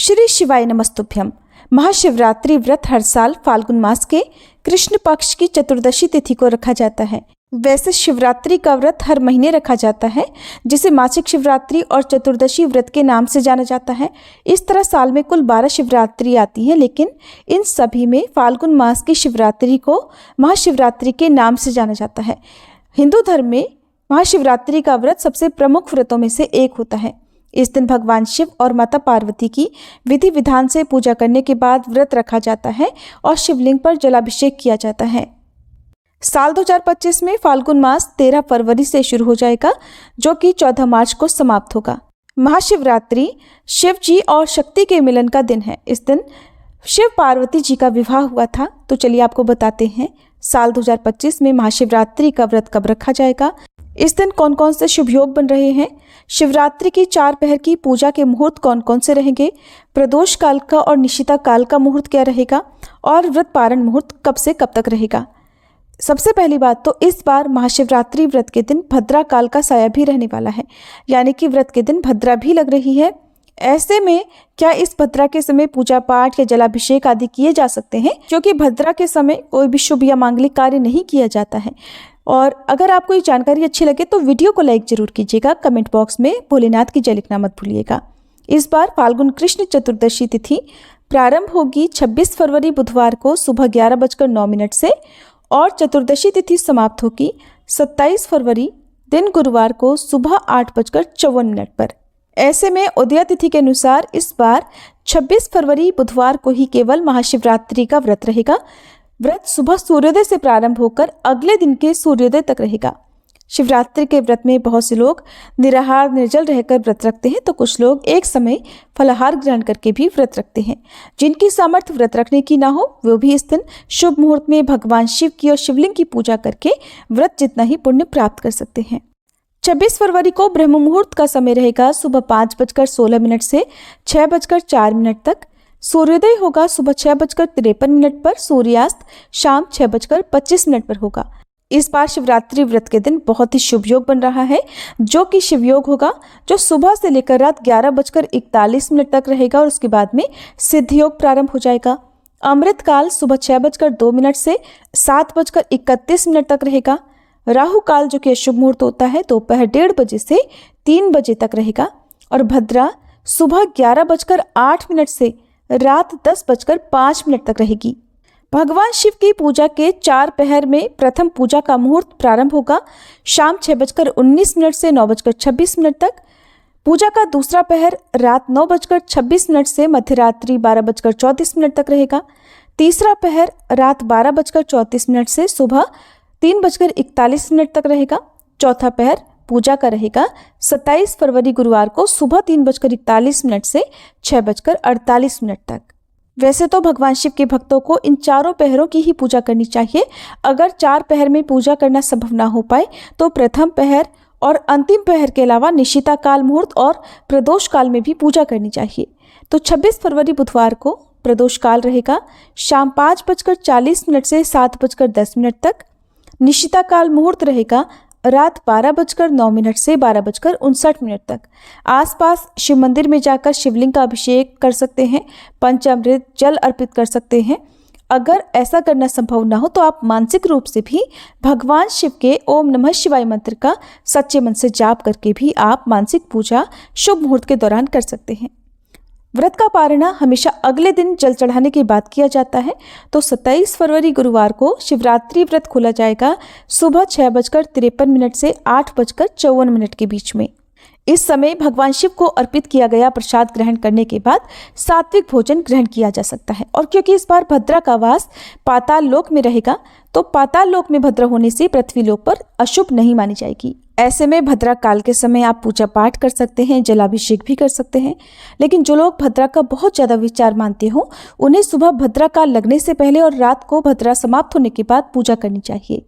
श्री शिवाय नमस्तुभ्यम। महाशिवरात्रि व्रत हर साल फाल्गुन मास के कृष्ण पक्ष की चतुर्दशी तिथि को रखा जाता है। वैसे शिवरात्रि का व्रत हर महीने रखा जाता है, जिसे मासिक शिवरात्रि और चतुर्दशी व्रत के नाम से जाना जाता है। इस तरह साल में कुल 12 शिवरात्रि आती हैं, लेकिन इन सभी में फाल्गुन मास की शिवरात्रि को महाशिवरात्रि के नाम से जाना जाता है। हिंदू धर्म में महाशिवरात्रि का व्रत सबसे प्रमुख व्रतों में से एक होता है। इस दिन भगवान शिव और माता पार्वती की विधि विधान से पूजा करने के बाद व्रत रखा जाता है और शिवलिंग पर जलाभिषेक किया जाता है। साल 2025 में फाल्गुन मास 13 फरवरी से शुरू हो जाएगा, जो कि 14 मार्च को समाप्त होगा। महाशिवरात्रि शिव जी और शक्ति के मिलन का दिन है। इस दिन शिव पार्वती जी का विवाह हुआ था। तो चलिए आपको बताते हैं साल 2025 में महाशिवरात्रि का व्रत कब रखा जाएगा, इस दिन कौन कौन से शुभ योग बन रहे हैं, शिवरात्रि की 4 पहर की पूजा के मुहूर्त कौन कौन से रहेंगे, प्रदोष काल का और निशिता काल का मुहूर्त क्या रहेगा और व्रत पारण मुहूर्त कब से कब तक रहेगा। सबसे पहली बात तो इस बार महाशिवरात्रि व्रत के दिन भद्रा काल का साया भी रहने वाला है, यानी कि व्रत के दिन भद्रा भी लग रही है। ऐसे में क्या इस भद्रा के समय पूजा पाठ या जलाभिषेक आदि किए जा सकते हैं, क्योंकि भद्रा के समय कोई भी शुभ या मांगलिक कार्य नहीं किया जाता है। और अगर आपको ये जानकारी अच्छी लगे तो वीडियो को लाइक जरूर कीजिएगा। कमेंट बॉक्स में भोलेनाथ की जय लिखना मत भूलिएगा। इस बार फाल्गुन कृष्ण चतुर्दशी तिथि प्रारंभ होगी 26 फरवरी बुधवार को सुबह 11:09 से और चतुर्दशी तिथि समाप्त होगी 27 फरवरी दिन गुरुवार को सुबह 8:54 पर। ऐसे में उदया तिथि के अनुसार इस बार 26 फरवरी बुधवार को ही केवल महाशिवरात्रि का व्रत रहेगा। व्रत सुबह सूर्योदय से प्रारंभ होकर अगले दिन के सूर्योदय तक रहेगा। शिवरात्रि के व्रत में बहुत से लोग निराहार निर्जल रहकर व्रत रखते हैं, तो कुछ लोग एक समय फलाहार ग्रहण करके भी व्रत रखते हैं। जिनकी सामर्थ्य व्रत रखने की ना हो, वो भी इस दिन शुभ मुहूर्त में भगवान शिव की और शिवलिंग की पूजा करके व्रत जितना ही पुण्य प्राप्त कर सकते हैं। 26 फरवरी को ब्रह्म मुहूर्त का समय रहेगा सुबह 5:16 से 6:04 तक। सूर्योदय होगा सुबह 6:53 पर, सूर्यास्त शाम 6:25 पर होगा। इस बार शिवरात्रि व्रत के दिन बहुत ही शुभ योग बन रहा है, जो कि शिव योग होगा, जो सुबह से लेकर रात 11:41 तक रहेगा और उसके बाद में सिद्ध योग प्रारंभ हो जाएगा। अमृत काल सुबह 6:02 से 7:31 तक रहेगा। राहु काल जो कि अशुभ मुहूर्त होता है दोपहर 1:30 से 3 बजे तक रहेगा और भद्रा सुबह 11:08 से रात 10:05 तक रहेगी। भगवान शिव की पूजा के 4 पहर में प्रथम पूजा का मुहूर्त प्रारंभ होगा शाम 6:19 से 9:26 तक। पूजा का दूसरा पहर रात 9:26 से मध्यरात्रि 12:34 तक रहेगा। तीसरा पहर रात 12:34 से सुबह 3:41 तक रहेगा। चौथा पहर पूजा का रहेगा 27 फरवरी गुरुवार को सुबह 3:41 से 6:48 तक। वैसे तो भगवान शिव के भक्तों को इन चारों पहरों की ही पूजा करनी चाहिए। अगर 4 पहर में पूजा करना संभव ना हो पाए तो प्रथम पहर और अंतिम पहर के अलावा निशिता काल मुहूर्त और प्रदोष काल में भी पूजा करनी चाहिए। तो 26 फरवरी बुधवार को प्रदोष काल रहेगा शाम 5:40 से 7:10 तक। निशिता काल मुहूर्त रहेगा रात 12:09 से 12:59 तक। आसपास शिव मंदिर में जाकर शिवलिंग का अभिषेक कर सकते हैं, पंचामृत जल अर्पित कर सकते हैं। अगर ऐसा करना संभव ना हो तो आप मानसिक रूप से भी भगवान शिव के ओम नमः शिवाय मंत्र का सच्चे मन से जाप करके भी आप मानसिक पूजा शुभ मुहूर्त के दौरान कर सकते हैं। व्रत का पारणा हमेशा अगले दिन जल चढ़ाने के बाद किया जाता है। तो 27 फरवरी गुरुवार को शिवरात्रि व्रत खोला जाएगा सुबह 6:53 से 8:54 के बीच में। इस समय भगवान शिव को अर्पित किया गया प्रसाद ग्रहण करने के बाद सात्विक भोजन ग्रहण किया जा सकता है। और क्योंकि इस बार भद्रा का वास पाताल लोक में रहेगा, तो पाताल लोक में भद्रा होने से पृथ्वी लोक पर अशुभ नहीं मानी जाएगी। ऐसे में भद्रा काल के समय आप पूजा पाठ कर सकते हैं, जलाभिषेक भी कर सकते हैं। लेकिन जो लोग भद्रा का बहुत ज़्यादा विचार मानते हो, उन्हें सुबह भद्रा काल लगने से पहले और रात को भद्रा समाप्त होने के बाद पूजा करनी चाहिए।